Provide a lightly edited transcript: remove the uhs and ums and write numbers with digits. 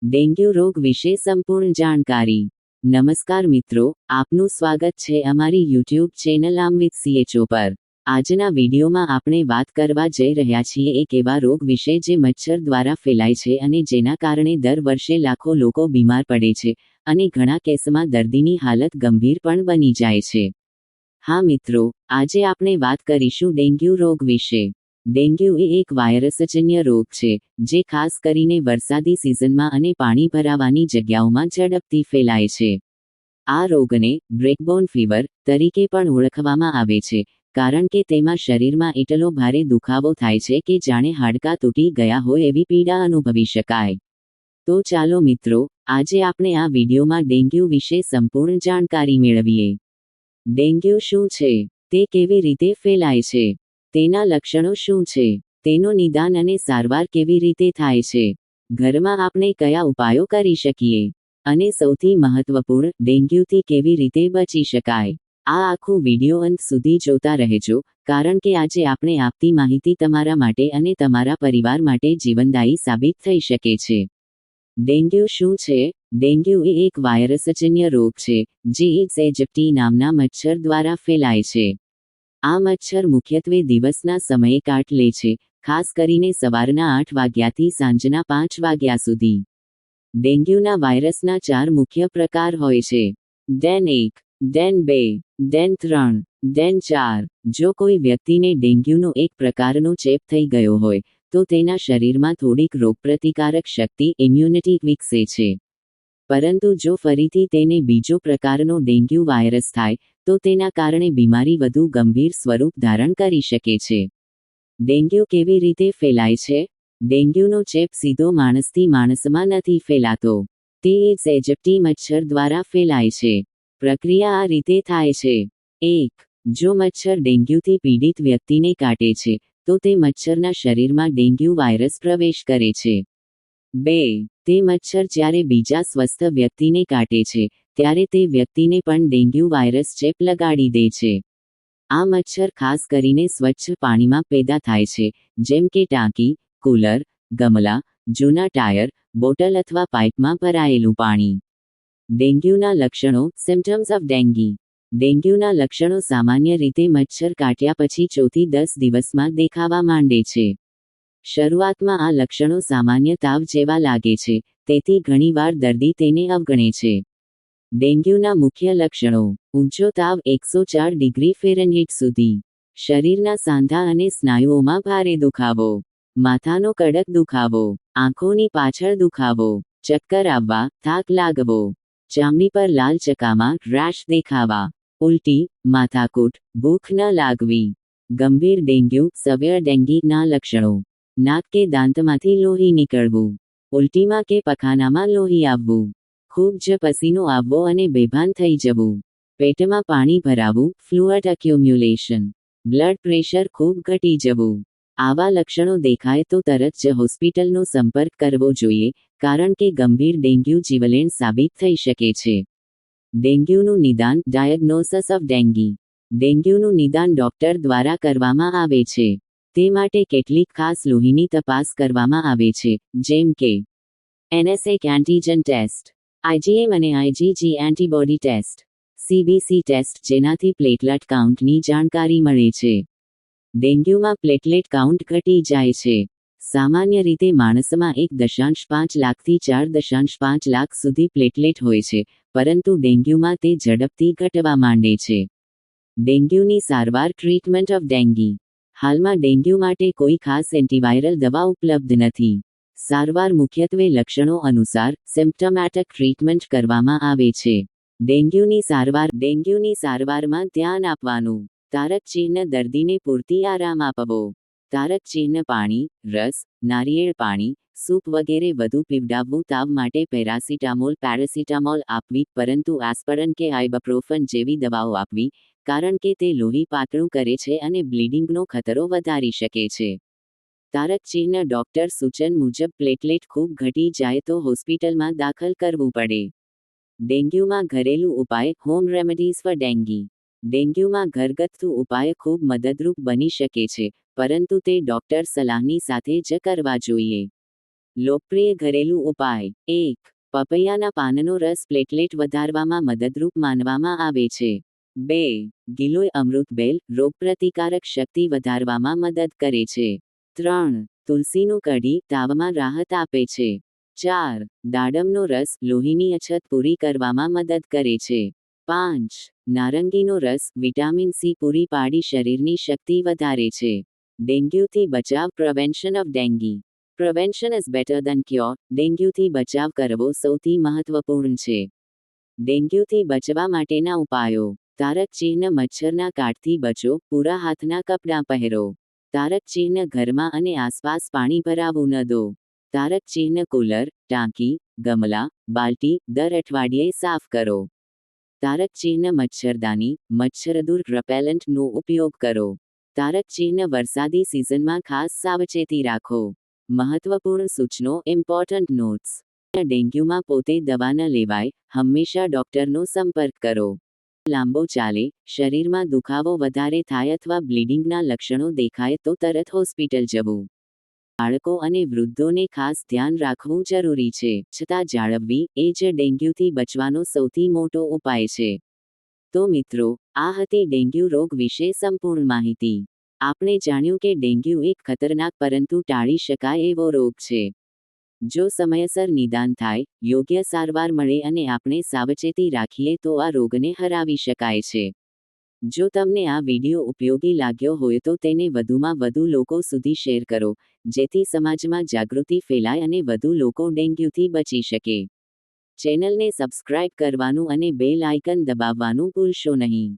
Dengue રોગ વિશે સંપૂર્ણ જાણકારી। નમસ્કાર મિત્રો, આપનું સ્વાગત છે અમારી યુટ્યુબ ચેનલ આમ વિથ CHO પર। આજના વિડીયોમાં આપણે વાત કરવા જઈ રહ્યા છીએ એક એવા રોગ વિશે જે મચ્છર દ્વારા ફેલાય છે અને જેના કારણે દર વર્ષે લાખો લોકો બીમાર પડે છે અને ઘણા કેસમાં દર્દીની હાલત ગંભીર પણ બની જાય છે। હા મિત્રો, આજે આપણે વાત કરીશું ડેન્ગ્યુ રોગ વિશે। ડેન્ગ્યુ એ એક વાયરસજન્ય રોગ છે જે ખાસ કરીને વરસાદી સિઝનમાં અને પાણી ભરાવાની જગ્યાઓમાં ઝડપથી ફેલાય છે। આ રોગને બ્રેકબોન ફીવર તરીકે પણ ઓળખવામાં આવે છે કારણ કે તેમાં શરીરમાં એટલો ભારે દુખાવો થાય છે કે જાણે હાડકાં તૂટી ગયા હોય એવી પીડા અનુભવી શકાય। તો ચાલો મિત્રો, આજે આપણે આ વિડીયોમાં ડેન્ગ્યુ વિશે સંપૂર્ણ જાણકારી મેળવીએ। ડેન્ગ્યુ શું છે? તે કેવી રીતે ફેલાય છે? તેના લક્ષણો શું છે? તેનું નિદાન અને સારવાર કેવી રીતે થાય છે? ઘરમાં આપણે કયા ઉપાયો કરી શકીએ? અને સૌથી મહત્વપૂર્ણ, ડેન્ગ્યુથી કેવી રીતે બચી શકાય? આ આખું વિડીયો અંત સુધી જોતા રહેજો, કારણ કે આજે આપણે આપતી માહિતી તમારા માટે અને તમારા પરિવાર માટે જીવનદાયી સાબિત થઈ શકે છે। ડેન્ગ્યુ શું છે? ડેન્ગ્યુ એ એક વાયરસજન્ય રોગ છે જે એઇડ્સ એજિપ્ટી નામના મચ્છર દ્વારા ફેલાય છે। આ મચ્છર મુખ્યત્વે દિવસના સમયે કાટ લે છે, ખાસ કરીને સવારના 8 વાગ્યાથી સાંજના 5 વાગ્યા સુધી। ડેન્ગ્યુના વાયરસના 4 મુખ્ય પ્રકાર હોય છે: ડેન 1, ડેન 2, ડેન 3, ડેન 4। જો કોઈ વ્યક્તિને ડેન્ગ્યુનો એક પ્રકારનો ચેપ થઈ ગયો હોય તો તેના શરીરમાં થોડીક રોગપ્રતિકારક શક્તિ ઇમ્યુનિટી વિકસે છે। પરંતુ જો ફરીથી તેને બીજો પ્રકારનો ડેન્ગ્યુ વાયરસ થાય તો તેના કારણે બીમારી વધુ ગંભીર સ્વરૂપ ધારણ કરી શકે છે। ડેન્ગ્યુ કેવી રીતે ફેલાય છે? ડેન્ગ્યુનો ચેપ સીધો માણસથી માણસમાં નથી ફેલાતો, તે એઇડ્સ એજિપ્ટી મચ્છર દ્વારા ફેલાય છે। પ્રક્રિયા આ રીતે થાય છે: 1. જો મચ્છર ડેન્ગ્યુથી પીડિત વ્યક્તિને કાટે છે તો તે મચ્છરના શરીરમાં ડેન્ગ્યુ વાયરસ પ્રવેશ કરે છે। 2. તે મચ્છર જ્યારે બીજા સ્વસ્થ વ્યક્તિને કાટે છે ત્યારે તે વ્યક્તિને પણ ડેન્ગ્યુ વાયરસ ચેપ લગાડી દે છે। આ મચ્છર ખાસ કરીને સ્વચ્છ પાણીમાં પેદા થાય છે, જેમ કે ટાંકી, કુલર, ગમલા, જૂના ટાયર, બોટલ અથવા પાઇપમાં ભરાયેલું પાણી। ડેન્ગ્યુના લક્ષણો, સિમ્પટમ્સ ઓફ ડેન્ગી। ડેન્ગ્યુના લક્ષણો સામાન્ય રીતે મચ્છર કાટ્યા પછી 4 થી 10 દિવસમાં દેખાવા માંડે છે। શરૂઆતમાં આ લક્ષણો સામાન્ય તાવ જેવા લાગે છે, તેથી ઘણીવાર દર્દી તેને અવગણે છે। ડેન્ગ્યુના મુખ્ય લક્ષણો: ઊંચો તાવ 104 ડિગ્રી ફેરનહીટ સુધી, શરીરના સાંધા અને સ્નાયુઓમાં ભારે દુખાવો, માથાનો કડક દુખાવો, આંખોની પાછળ દુખાવો, ચક્કર આવવા, થાક લાગવો, ચામડી પર લાલ ચકામા રેશ દેખાવા, ઉલટી, માથાકૂટ, ભૂખ ન લાગવી। ગંભીર ડેન્ગ્યુ સવેર ડેન્ગીના લક્ષણો: નાક કે દાંતમાંથી લોહી નીકળવું, ઉલટીમાં કે પખાનામાં લોહી આવવું, ખૂબ જ પસીનો આવવો અને બેભાન થઈ જવું, પેટમાં પાણી ભરાવું ફ્લુઇડ એક્યુમ્યુલેશન, બ્લડ પ્રેશર ખૂબ ઘટી જવું। આવા લક્ષણો દેખાય તો તરત જ હોસ્પિટલનો સંપર્ક કરવો જોઈએ, કારણ કે ગંભીર ડેન્ગ્યુ જીવલેણ સાબિત થઈ શકે છે। ડેન્ગ્યુનું નિદાન, ડાયગ્નોસિસ ઓફ ડેન્ગી। ડેન્ગ્યુનું નિદાન ડોક્ટર દ્વારા કરવામાં આવે છે। તે માટે કેટલીક ખાસ લોહીની તપાસ કરવામાં આવે છે, જેમ કે NSA એન્ટીજન ટેસ્ટ, IgM અને IgG antibody test, CBC test, જેનાથી પ્લેટલેટ કાઉન્ટની જાણકારી મળે છે। ડેન્ગ્યુમાં પ્લેટલેટ કાઉન્ટ ઘટી જાય છે। સામાન્ય રીતે માણસમાં 1.5 લાખથી 4.5 લાખ સુધી પ્લેટલેટ હોય છે, પરંતુ ડેન્ગ્યુમાં તે ઝડપથી ઘટવા માંડે છે। ડેન્ગ્યુની સારવાર, ટ્રીટમેન્ટ ઓફ ડેન્ગી। હાલમાં ડેન્ગ્યુ માટે કોઈ ખાસ એન્ટીવાયરલ દવા ઉપલબ્ધ નથી। સારવાર મુખ્યત્વે લક્ષણો અનુસાર સિમ્પ્ટમેટિક ટ્રીટમેન્ટ કરવામાં આવે છે। ડેન્ગ્યુની સારવાર। ડેન્ગ્યુની સારવારમાં ધ્યાન આપવાનું: તારક ચિહ્ન, દર્દીને પૂરતી આરામ આપવો, તારક ચિહ્ન પાણી, રસ, નારિયેળ પાણી, સૂપ વગેરે વધુ પીવડાવવું, તાવ માટે પેરાસિટામોલ આપવી, પરંતુ એસ્પિરિન કે આઇબુપ્રોફેન જેવી દવાઓ આપવી, કારણ કે તે લોહી પાતળું કરે છે અને બ્લીડિંગનો ખતરો વધારી શકે છે। તારક ચિહ્ન ડોક્ટર સૂચન મુજબ પ્લેટલેટ ખૂબ ઘટી જાય તો હોસ્પિટલમાં દાખલ કરવું પડે। ડેન્ગ્યુમાં ઘરેલું ઉપાય, હોમ રેમેડીઝ ફોર ડેન્ગી। ડેન્ગ્યુમાં ઘરગથ્થુ ઉપાય ખૂબ મદદરૂપ બની શકે છે, પરંતુ તે ડોક્ટર સલાહની સાથે જ કરવા જોઈએ। લોકપ્રિય ઘરેલું ઉપાય 1. પપૈયાના પાનનો રસ પ્લેટલેટ વધારવામાં મદદરૂપ માનવામાં આવે છે. 2. ગિલોય અમૃત બેલ રોગપ્રતિકારક શક્તિ વધારવામાં મદદ કરે છે. 3. તુલસીનું કઢી તાવમાં રાહત આપે છે. 4. દાડમનો રસ લોહીની અછત પૂરી કરવામાં મદદ કરે છે. 5. નારંગીનો રસ વિટામિન સી પૂરી પાડી શરીરની શક્તિ વધારે છે. ડેન્ગ્યુથી બચાવ prevention of dengue. Prevention is better than cure. ડેન્ગ્યુથી બચાવ કરવો સૌથી મહત્વપૂર્ણ છે. ડેન્ગ્યુથી બચવા માટેના ઉપાયો. તારક ચિહ્ન મચ્છરના કાટથી બચો, પૂરા હાથના કપડાં પહેરો. તારક ચિહ્ન ઘરમાં અને આસપાસ પાણી ભરાવું ન દો. તારક ચિહ્ન કુલર, ટાંકી, ગમલા, બાલટી દર અઠવાડિયે સાફ કરો. તારક ચિહ્ન મચ્છરદાની, મચ્છરદૂર repellent નો ઉપયોગ કરો. તારક ચિહ્ન વરસાદી સિઝનમાં ખાસ સાવચેતી રાખો. મહત્વપૂર્ણ સૂચનો ઇમ્પોર્ટન્ટ નોટ્સ. ડેન્ગ્યુમાં પોતે દવા ન લેવાય, હંમેશા ડોક્ટરનો સંપર્ક કરો. લાંબો ચાલે, શરીરમાં દુખાવો વધારે થાય અથવા બ્લીડિંગના લક્ષણો દેખાય તો તરત હોસ્પિટલ જવું. બાળકો અને વૃદ્ધોને ખાસ ધ્યાન રાખવું જરૂરી છે. છતાં જાળવવી એ જ ડેન્ગ્યુથી બચવાનો સૌથી મોટો ઉપાય છે. તો મિત્રો, આ હતી ડેન્ગ્યુ રોગ વિશે સંપૂર્ણ માહિતી. આપણે જાણ્યું કે ડેન્ગ્યુ એક ખતરનાક પરંતુ ટાળી શકાય એવો રોગ છે. જો સમયસર નિદાન થાય, યોગ્ય સારવાર મળે અને આપણે સાવચેતી રાખીએ તો આ રોગને હરાવી શકાય છે. જો તમને આ વિડિયો ઉપયોગી લાગ્યો હોય તો તેને વધુમાં વધુ લોકો સુધી શેર કરો, જેથી સમાજમાં જાગૃતિ ફેલાય અને વધુ લોકો ડેન્ગ્યુથી બચી શકે. ચેનલને સબસ્ક્રાઇબ કરવાનું અને બેલ આઇકન દબાવવાનું ભૂલશો નહીં.